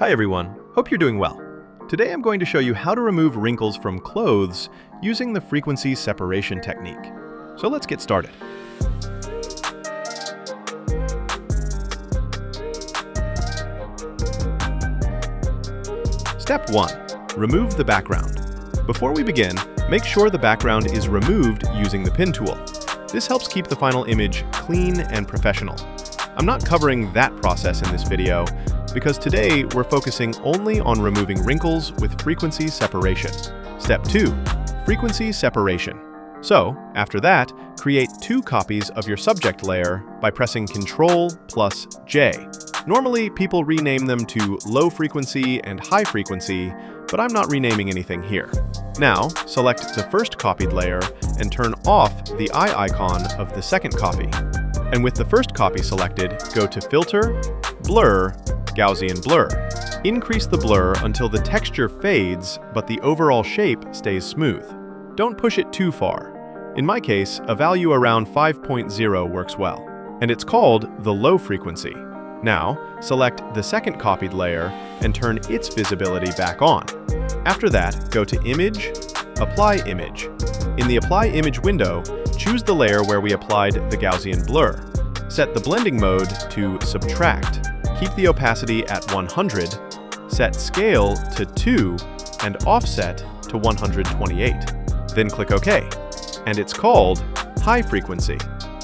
Hi everyone, hope you're doing well. Today I'm going to show you how to remove wrinkles from clothes using the frequency separation technique. So let's get started. Step 1. Remove the background. Before we begin, make sure the background is removed using the pin tool. This helps keep the final image clean and professional. I'm not covering that process in this video, because today we're focusing only on removing wrinkles with frequency separation. Step 2. Frequency separation. So, after that, create 2 copies of your subject layer by pressing Ctrl+J. Normally, people rename them to low frequency and high frequency, but I'm not renaming anything here. Now, select the first copied layer and turn off the eye icon of the second copy. And with the first copy selected, go to Filter, Blur, Gaussian Blur. Increase the blur until the texture fades, but the overall shape stays smooth. Don't push it too far. In my case, a value around 5.0 works well, and it's called the low frequency. Now, select the second copied layer and turn its visibility back on. After that, go to Image, Apply Image. In the Apply Image window, choose the layer where we applied the Gaussian blur. Set the blending mode to Subtract. Keep the opacity at 100, set Scale to 2, and Offset to 128. Then click OK. And it's called High Frequency.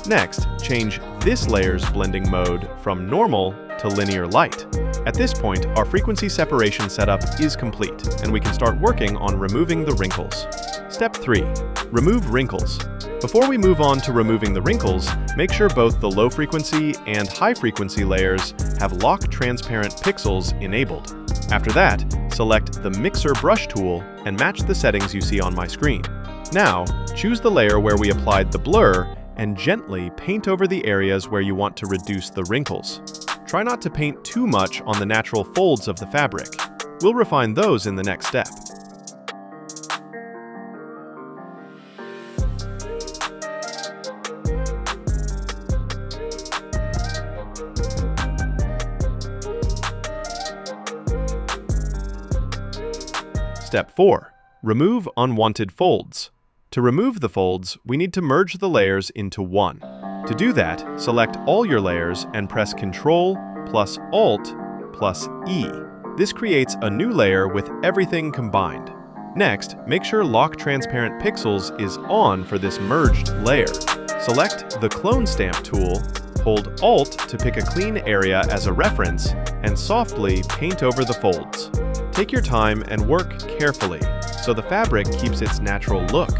Next, change this layer's blending mode from Normal to Linear Light. At this point, our frequency separation setup is complete, and we can start working on removing the wrinkles. Step 3. Remove wrinkles. Before we move on to removing the wrinkles, make sure both the low frequency and high frequency layers have lock transparent pixels enabled. After that, select the Mixer brush tool and match the settings you see on my screen. Now, choose the layer where we applied the blur and gently paint over the areas where you want to reduce the wrinkles. Try not to paint too much on the natural folds of the fabric. We'll refine those in the next step. Step 4. Remove unwanted folds. To remove the folds, we need to merge the layers into one. To do that, select all your layers and press Ctrl+Alt+E. This creates a new layer with everything combined. Next, make sure Lock Transparent Pixels is on for this merged layer. Select the Clone Stamp tool, hold Alt to pick a clean area as a reference, and softly paint over the folds. Take your time and work carefully, so the fabric keeps its natural look.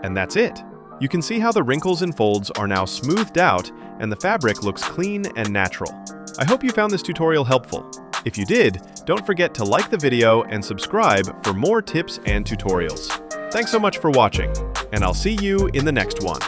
And that's it. You can see how the wrinkles and folds are now smoothed out and the fabric looks clean and natural. I hope you found this tutorial helpful. If you did, don't forget to like the video and subscribe for more tips and tutorials. Thanks so much for watching, and I'll see you in the next one.